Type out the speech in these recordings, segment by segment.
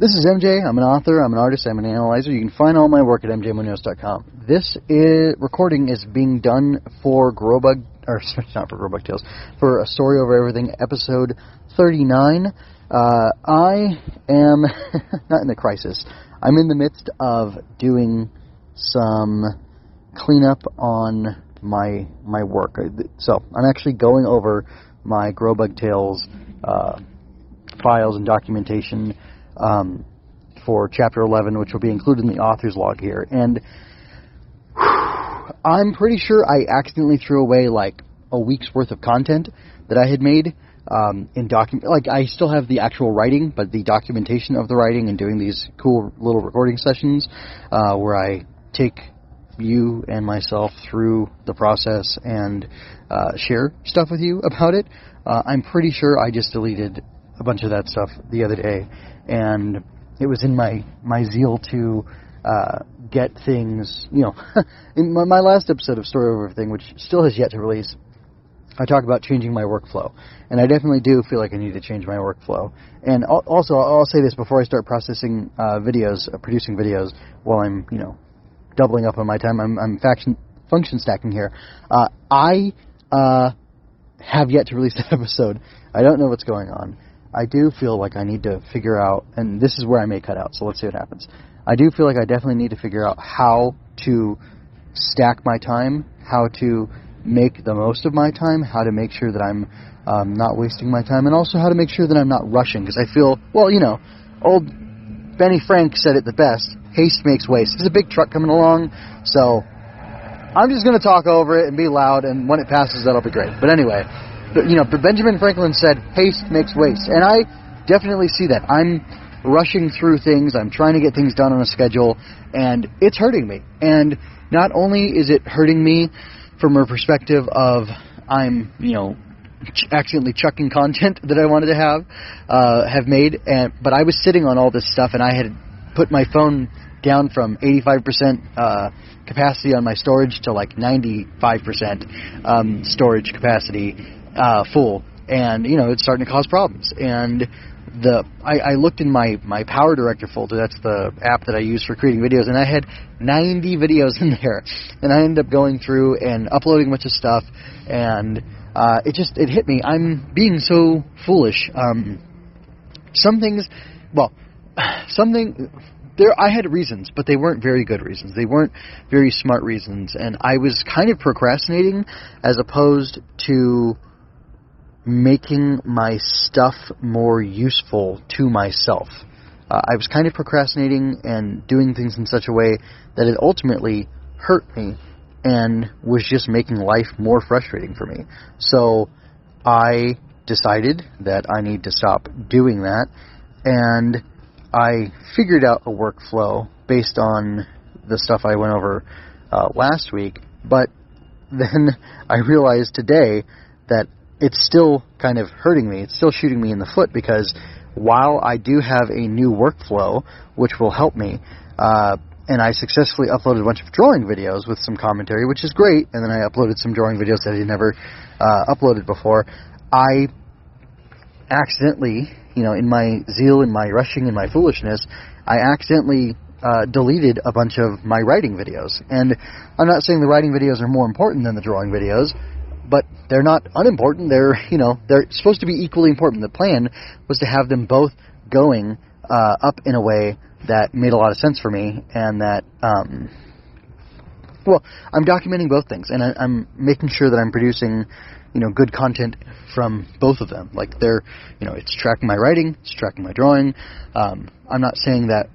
This is MJ. I'm an author, I'm an artist, I'm an analyzer. You can find all my work at mjmunoz.com. Recording is being done for Grobug, or not for Grobug Tales, for A Story Over Everything, episode 39. I am not in the crisis. I'm in the midst of doing some cleanup on my work. So I'm actually going over my Grobug Tales files and documentation for Chapter 11, which will be included in the author's log here. And I'm pretty sure I accidentally threw away like a week's worth of content that I had made like I still have the actual writing, but the documentation of the writing and doing these cool little recording sessions where I take you and myself through the process and share stuff with you about it. I'm pretty sure I just deleted a bunch of that stuff the other day, and it was in my zeal to get things, in my last episode of Story Over Everything, which still has yet to release, I talk about changing my workflow, and I definitely do feel like I need to change my workflow. And also, I'll say this before I start producing videos while I'm, doubling up on my time. I'm function stacking here. I have yet to release that episode. I don't know what's going on. I do feel like I need to figure out, and this is where I may cut out, so let's see what happens. I do feel like I definitely need to figure out how to stack my time, how to make the most of my time, how to make sure that I'm not wasting my time, and also how to make sure that I'm not rushing, because I feel, old Benny Frank said it the best, haste makes waste. There's a big truck coming along, so I'm just going to talk over it and be loud, and when it passes, that'll be great. But anyway, but Benjamin Franklin said, haste makes waste, and I definitely see that. I'm rushing through things, I'm trying to get things done on a schedule, and it's hurting me. And not only is it hurting me from a perspective of I'm, accidentally chucking content that I wanted to have made, but I was sitting on all this stuff, and I had put my phone down from 85% capacity on my storage to like 95% storage capacity full, and it's starting to cause problems. And I looked in my Power Director folder. That's the app that I use for creating videos, and I had 90 videos in there, and I ended up going through and uploading a bunch of stuff, and it hit me. I'm being so foolish. I had reasons, but they weren't very good reasons. They weren't very smart reasons, and I was kind of procrastinating as opposed to making my stuff more useful to myself. I was kind of procrastinating and doing things in such a way that it ultimately hurt me and was just making life more frustrating for me. So I decided that I need to stop doing that, and I figured out a workflow based on the stuff I went over last week, but then I realized today that it's still kind of hurting me. It's still shooting me in the foot, because while I do have a new workflow, which will help me, and I successfully uploaded a bunch of drawing videos with some commentary, which is great, and then I uploaded some drawing videos that I had never uploaded before, I accidentally, in my zeal, in my rushing, in my foolishness, I accidentally deleted a bunch of my writing videos. And I'm not saying the writing videos are more important than the drawing videos, but they're not unimportant. They're supposed to be equally important. The plan was to have them both going up in a way that made a lot of sense for me, and that, I'm documenting both things, and I'm making sure that I'm producing, good content from both of them. Like it's tracking my writing, it's tracking my drawing. I'm not saying that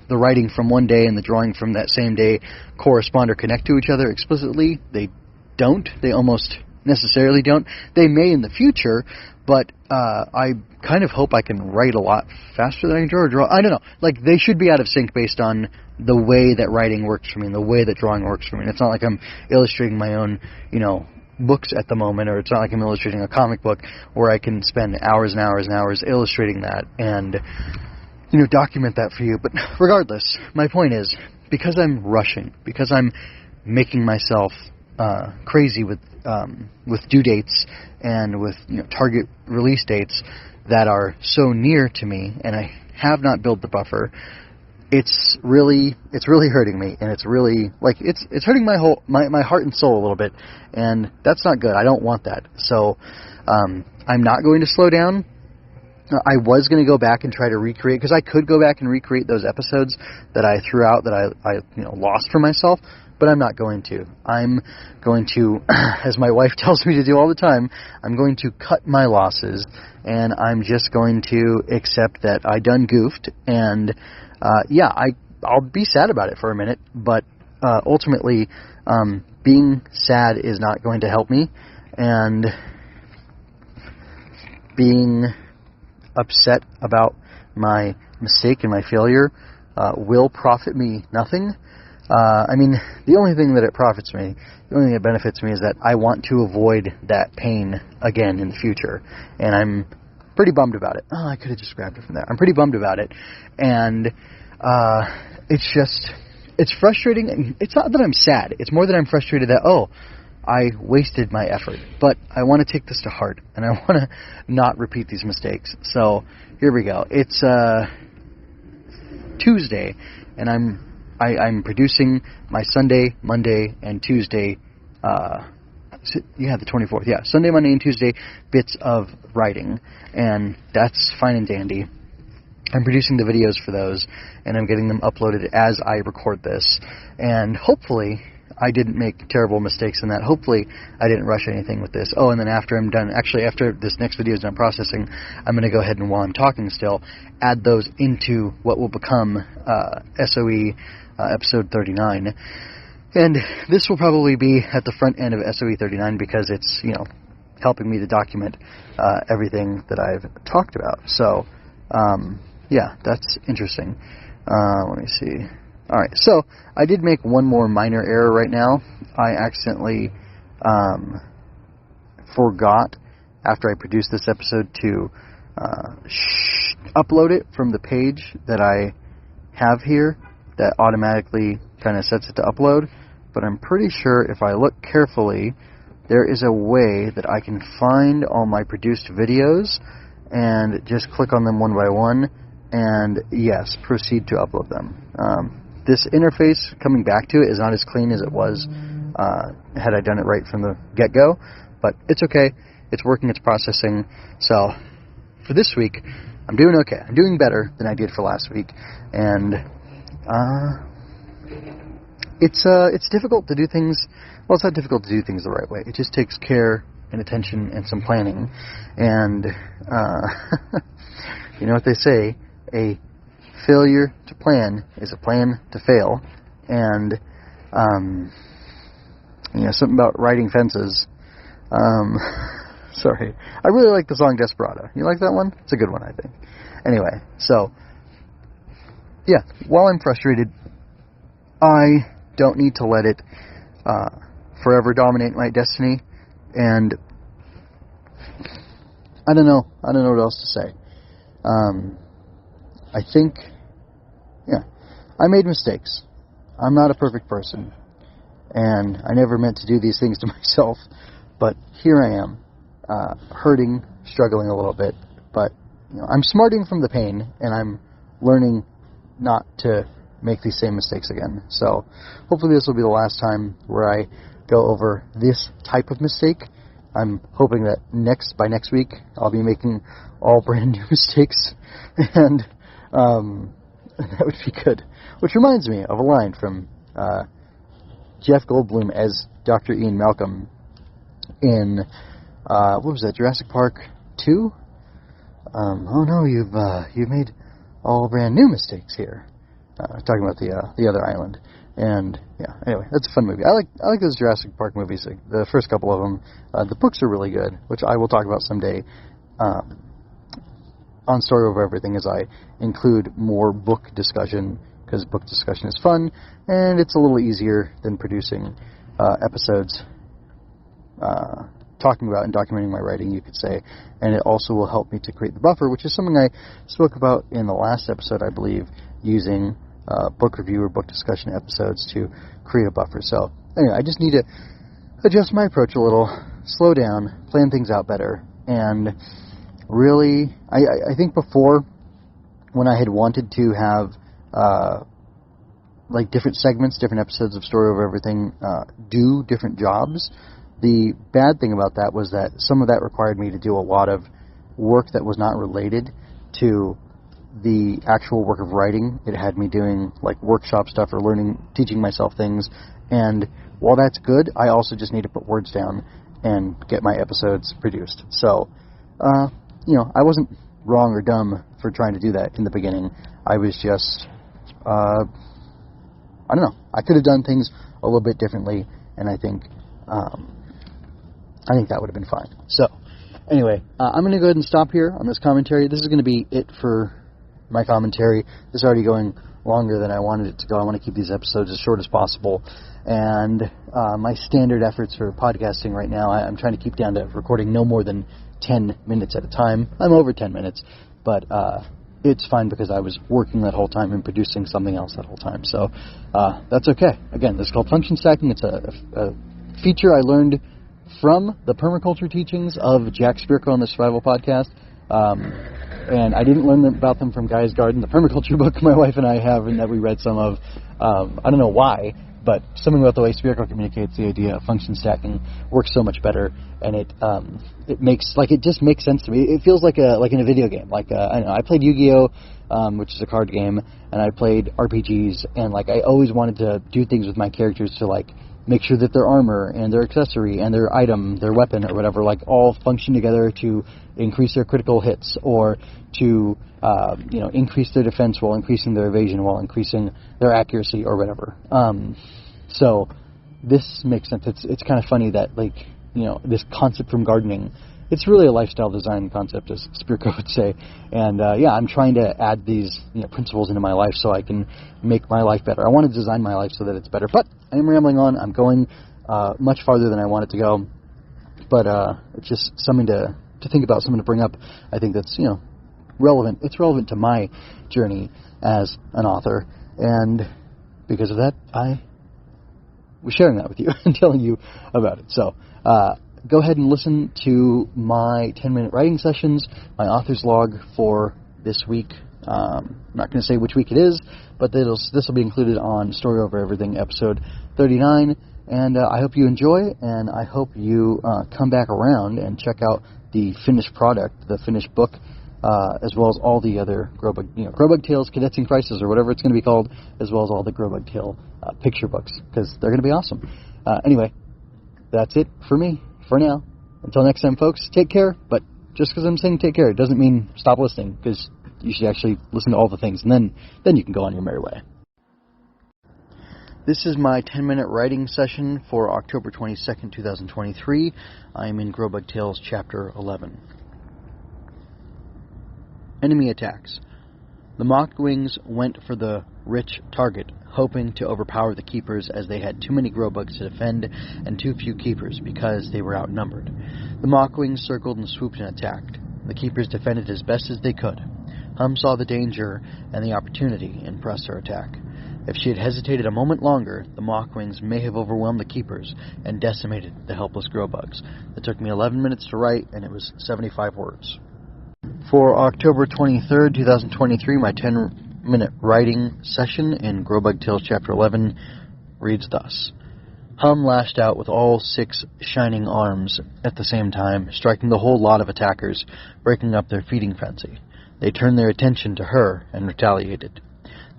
the writing from one day and the drawing from that same day correspond or connect to each other explicitly. They don't. They almost necessarily don't. They may in the future, but I kind of hope I can write a lot faster than I can draw. I don't know. Like, they should be out of sync based on the way that writing works for me and the way that drawing works for me. And it's not like I'm illustrating my own, books at the moment, or it's not like I'm illustrating a comic book where I can spend hours and hours and hours illustrating that and, document that for you. But regardless, my point is, because I'm rushing, because I'm making myself crazy with due dates and with target release dates that are so near to me, and have not built the buffer, it's really hurting me, and it's really it's hurting my heart and soul a little bit, and that's not good. I don't want that. So I'm not going to slow down. I was going to go back and try to recreate, because I could go back and recreate those episodes that I threw out, that I lost for myself, but I'm not going to. I'm going to, as my wife tells me to do all the time, I'm going to cut my losses, and I'm just going to accept that I done goofed, and I'll be sad about it for a minute, but ultimately, being sad is not going to help me, and being upset about my mistake and my failure will profit me nothing. The only thing that it profits me, the only thing that benefits me, is that I want to avoid that pain again in the future, and I'm pretty bummed about it. Oh, I could have just grabbed it from there. I'm pretty bummed about it, and it's frustrating. It's not that I'm sad. It's more that I'm frustrated that, I wasted my effort, but I want to take this to heart, and I want to not repeat these mistakes. So here we go. It's Tuesday, and I'm producing my Sunday, Monday, and Tuesday. The 24th. Yeah, Sunday, Monday, and Tuesday bits of writing, and that's fine and dandy. I'm producing the videos for those, and I'm getting them uploaded as I record this, and hopefully I didn't make terrible mistakes in that. Hopefully I didn't rush anything with this. Oh, and then after I'm done, after this next video is done processing, I'm going to go ahead and, while I'm talking still, add those into what will become SOE episode 39. And this will probably be at the front end of SOE 39, because it's, helping me to document everything that I've talked about. So, that's interesting. Let me see. Alright, so I did make one more minor error right now. I accidentally forgot, after I produced this episode, to upload it from the page that I have here that automatically kind of sets it to upload. But I'm pretty sure if I look carefully, there is a way that I can find all my produced videos and just click on them one by one, and yes, proceed to upload them. This interface, coming back to it, is not as clean as it was had I done it right from the get-go, but it's okay. It's working, it's processing. So for this week, I'm doing okay. I'm doing better than I did for last week, and it's difficult to do things. Well, it's not difficult to do things the right way. It just takes care and attention and some planning. And you know what they say, a failure to plan is a plan to fail. And something about riding fences. Sorry, I really like the song Desperado. You like that one? It's a good one, I think. Anyway, so yeah, while I'm frustrated, I don't need to let it forever dominate my destiny, and I don't know what else to say. I think, I made mistakes. I'm not a perfect person, and I never meant to do these things to myself, but here I am, hurting, struggling a little bit, but I'm smarting from the pain, and I'm learning not to make these same mistakes again. So hopefully this will be the last time where I go over this type of mistake. I'm hoping that by next week I'll be making all brand new mistakes, and that would be good. Which reminds me of a line from Jeff Goldblum as Dr. Ian Malcolm in what was that, Jurassic Park 2? Oh no, you've made all brand new mistakes here. Talking about the other island, and anyway, that's a fun movie. I like those Jurassic Park movies. The first couple of them. The books are really good, which I will talk about someday on Story Over Everything, as I include more book discussion, because book discussion is fun and it's a little easier than producing episodes. Talking about and documenting my writing, you could say, and it also will help me to create the buffer, which is something I spoke about in the last episode, I believe, using book review or book discussion episodes to create a buffer. So anyway, I just need to adjust my approach a little, slow down, plan things out better, and really, I think before when I had wanted to have like different segments, different episodes of Story Over Everything do different jobs. The bad thing about that was that some of that required me to do a lot of work that was not related to the actual work of writing. It had me doing like workshop stuff or teaching myself things. And while that's good, I also just need to put words down and get my episodes produced. So, I wasn't wrong or dumb for trying to do that in the beginning. I was just, I don't know. I could have done things a little bit differently, and I think that would have been fine. So, anyway, I'm going to go ahead and stop here on this commentary. This is going to be it for my commentary. This is already going longer than I wanted it to go. I want to keep these episodes as short as possible. And my standard efforts for podcasting right now, I'm trying to keep down to recording no more than 10 minutes at a time. I'm over 10 minutes, but it's fine because I was working that whole time and producing something else that whole time. So that's okay. Again, this is called function stacking. It's a feature I learned from the permaculture teachings of Jack Spirko on the Survival Podcast. And I didn't learn about them from Guy's Garden, the permaculture book my wife and I have and that we read some of. I don't know why, but something about the way Spirko communicates the idea of function stacking works so much better, and it just makes sense to me. It feels like in a video game. I don't know, I played Yu-Gi-Oh, which is a card game, and I played RPGs, and I always wanted to do things with my characters to make sure that their armor and their accessory and their item, their weapon or whatever, all function together to increase their critical hits or to increase their defense while increasing their evasion, while increasing their accuracy or whatever. So this makes sense. It's kind of funny that this concept from gardening, it's really a lifestyle design concept, as Spirko would say. And I'm trying to add these principles into my life so I can make my life better. I want to design my life so that it's better. But I am rambling on. I'm going much farther than I wanted to go. But it's just something to think about, something to bring up. I think that's relevant. It's relevant to my journey as an author, and because of that, I was sharing that with you and telling you about it. So go ahead and listen to my 10-minute writing sessions, my author's log for this week. I'm not going to say which week it is, but this will be included on Story Over Everything, episode 39. And I hope you enjoy, and I hope you come back around and check out the finished product, the finished book, as well as all the other Grobug Tales, Cadets in Crisis, or whatever it's going to be called, as well as all the Grobug Tale picture books, because they're going to be awesome. Anyway, that's it for me for now. Until next time, folks, take care. But just because I'm saying take care, it doesn't mean stop listening, because you should actually listen to all the things, and then you can go on your merry way. This is my 10-minute writing session for October 22nd, 2023. I'm in Grobug Tales, Chapter 11. Enemy attacks. The Mockwings went for the rich target, hoping to overpower the keepers as they had too many Grobugs to defend and too few keepers because they were outnumbered. The Mockwings circled and swooped and attacked. The keepers defended as best as they could. Hum saw the danger and the opportunity and pressed her attack. If she had hesitated a moment longer, the Mockwings may have overwhelmed the keepers and decimated the helpless Grobugs. It took me 11 minutes to write, and it was 75 words. For October 23rd, 2023, my 10-minute writing session in Grobug Tales Chapter 11 reads thus. Hum lashed out with all 6 shining arms at the same time, striking the whole lot of attackers, breaking up their feeding frenzy. They turned their attention to her and retaliated.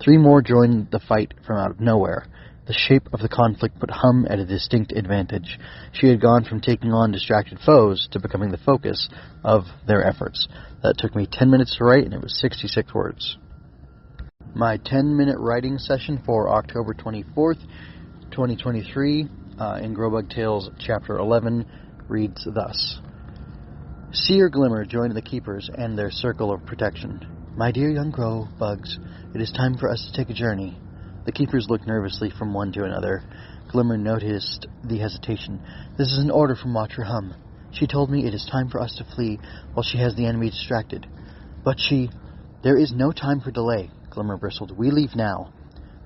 3 more joined the fight from out of nowhere. The shape of the conflict put Hum at a distinct advantage. She had gone from taking on distracted foes to becoming the focus of their efforts. That took me 10 minutes to write, and it was 66 words. My 10-minute writing session for October 24th, 2023, in Grobug Tales Chapter 11, reads thus. Seer Glimmer joined the keepers and their circle of protection. My dear young Grobugs, it is time for us to take a journey. The keepers looked nervously from one to another. Glimmer noticed the hesitation. This is an order from Watcher Hum. She told me it is time for us to flee while she has the enemy distracted. But there is no time for delay, Glimmer bristled. We leave now.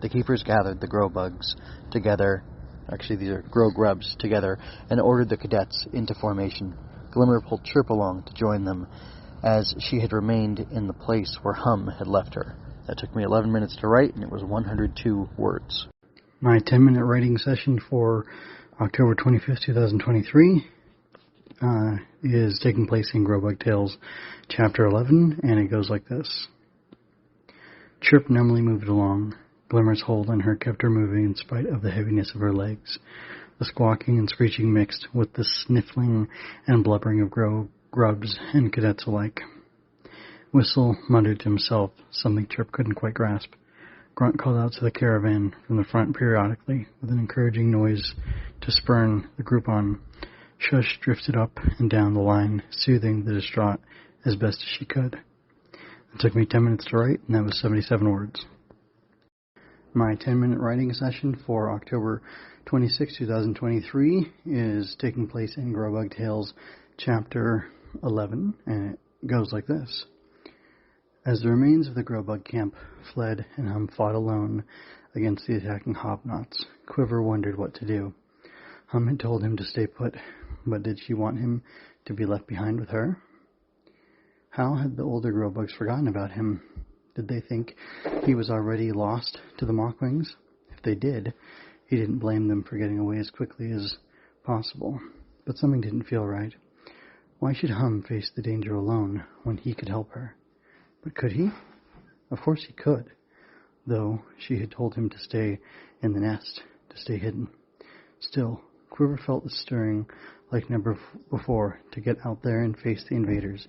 The keepers gathered the Grobugs together, actually these are Grogrubs together, and ordered the cadets into formation. Glimmer pulled Chirp along to join them. as she had remained in the place where Hum had left her. That took me 11 minutes to write, and it was 102 words. My 10-minute writing session for October 25th, 2023 is taking place in Grobug Tales, Chapter 11, and it goes like this. Chirp numbly moved along. Glimmer's hold on her kept her moving in spite of the heaviness of her legs. The squawking and screeching mixed with the sniffling and blubbering of grubs and cadets alike. Whistle muttered to himself something Chirp couldn't quite grasp. Grunt called out to the caravan from the front periodically with an encouraging noise to spurn the group on. Shush drifted up and down the line, soothing the distraught as best as she could. It took me 10 minutes to write, and that was 77 words. My 10-minute writing session for October 26, 2023 is taking place in Grobug Tales, Chapter 11, and it goes like this. As the remains of the Grobug camp fled and Hum fought alone against the attacking hobnots, Quiver wondered what to do. Hum had told him to stay put, but did she want him to be left behind with her? How had the older Grobugs forgotten about him? Did they think he was already lost to the Mockwings? If they did, he didn't blame them for getting away as quickly as possible. But something didn't feel right. Why should Hum face the danger alone when he could help her? But could he? Of course he could, though she had told him to stay in the nest, to stay hidden. Still, Quiver felt the stirring like never before to get out there and face the invaders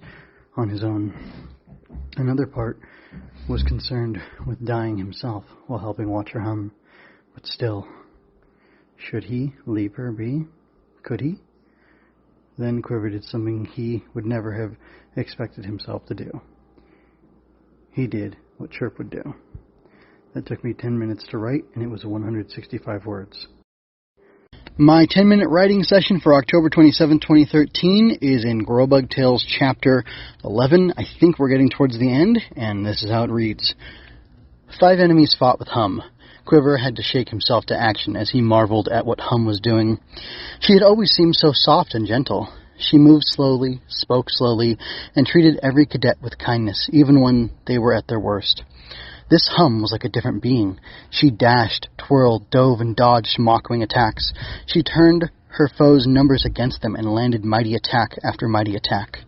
on his own. Another part was concerned with dying himself while helping Watcher Hum, but still, should he leave her be? Could he? Then Quiver did something he would never have expected himself to do. He did what Chirp would do. That took me 10 minutes to write, and it was 165 words. My 10-minute writing session for October 27, 2013 is in Grobug Tales Chapter 11. I think we're getting towards the end, and this is how it reads. 5 enemies fought with Hum. Quiver had to shake himself to action as he marveled at what Hum was doing. She had always seemed so soft and gentle. She moved slowly, spoke slowly, and treated every cadet with kindness, even when they were at their worst. This Hum was like a different being. She dashed, twirled, dove, and dodged Mockwing attacks. She turned her foes' numbers against them and landed mighty attack after mighty attack.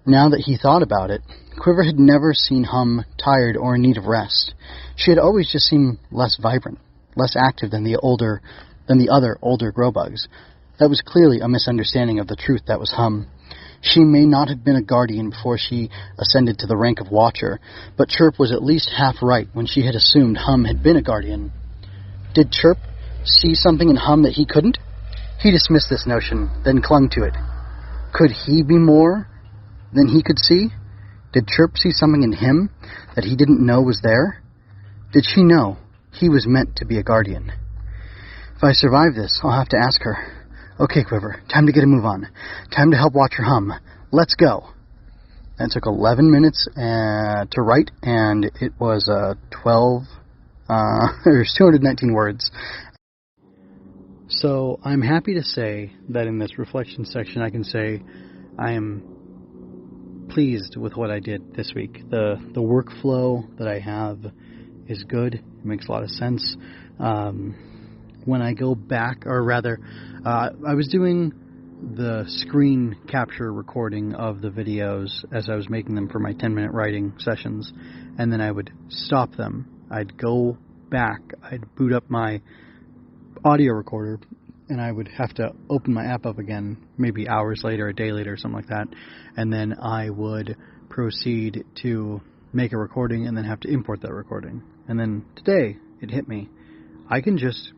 Now that he thought about it, Quiver had never seen Hum tired or in need of rest. She had always just seemed less vibrant, less active than the other older Grobugs. That was clearly a misunderstanding of the truth that was Hum. She may not have been a guardian before she ascended to the rank of Watcher, but Chirp was at least half right when she had assumed Hum had been a guardian. Did Chirp see something in Hum that he couldn't? He dismissed this notion, then clung to it. Could he be more than he could see? Did Chirp see something in him that he didn't know was there? Did she know he was meant to be a guardian? If I survive this, I'll have to ask her. Okay, Quiver, time to get a move on. Time to help Watcher Hum. Let's go. That took 11 minutes to write, and it was 219 words. So I'm happy to say that in this reflection section I can say I am pleased with what I did this week. The workflow that I have is good. It makes a lot of sense. When I go back, or rather, I was doing the screen capture recording of the videos as I was making them for my 10-minute writing sessions, and then I would stop them. I'd go back, I'd boot up my audio recorder, and I would have to open my app up again, maybe hours later, a day later, or something like that, and then I would proceed to make a recording and then have to import that recording. And then today, it hit me. I can just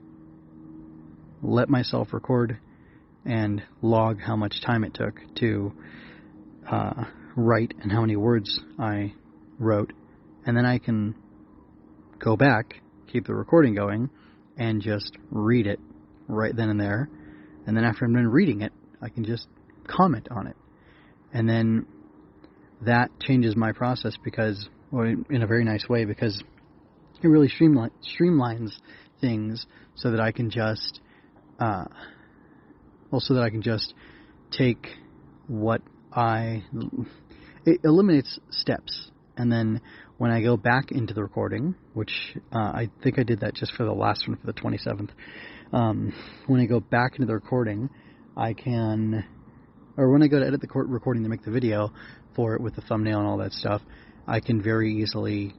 let myself record and log how much time it took to write and how many words I wrote, and then I can go back, keep the recording going, and just read it right then and there. And then after I'm done reading it, I can just comment on it. And then that changes my process because, or in a very nice way, because it really streamlines things so that I can just take what it eliminates steps. And then when I go back into the recording, which I think I did that just for the last one, for the 27th, when I go back into the recording, I can, or when I go to edit the recording to make the video for it with the thumbnail and all that stuff, I can very easily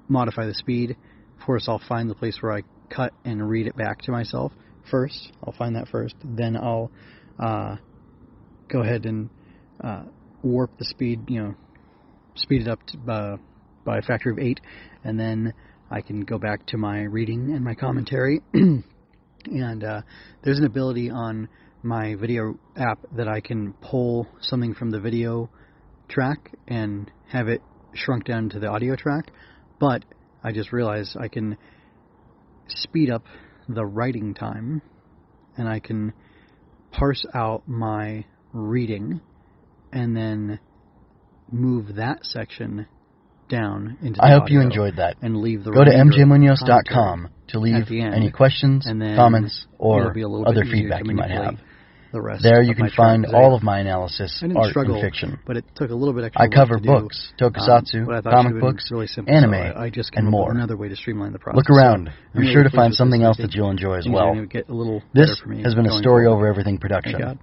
modify the speed. Of course, I'll find the place where I cut and read it back to myself first. I'll find that first. Then I'll go ahead and warp the speed, speed it up by a factor of 8, and then I can go back to my reading and my commentary. And there's an ability on my video app that I can pull something from the video track and have it shrunk down to the audio track, but I just realized I can speed up the writing time, and I can parse out my reading and then move that section down into the I hope audio you enjoyed that. And leave the Go to mjmunoz.com to leave any questions, and then comments, or other bit feedback you might have. The rest There you of can my find track, all of my analysis, I didn't art, struggle, and fiction. but it took a little bit extra I cover work to books, do. tokusatsu, But I thought comic it would've been books, really simple, anime, so I just and came up more. with another way to streamline the process. Look around. So You're I'm sure really to find pleased with something this. else I that think you'll enjoy as things are well. gonna get a little This better for me has been a going Story forward. Over Everything production. Thank God.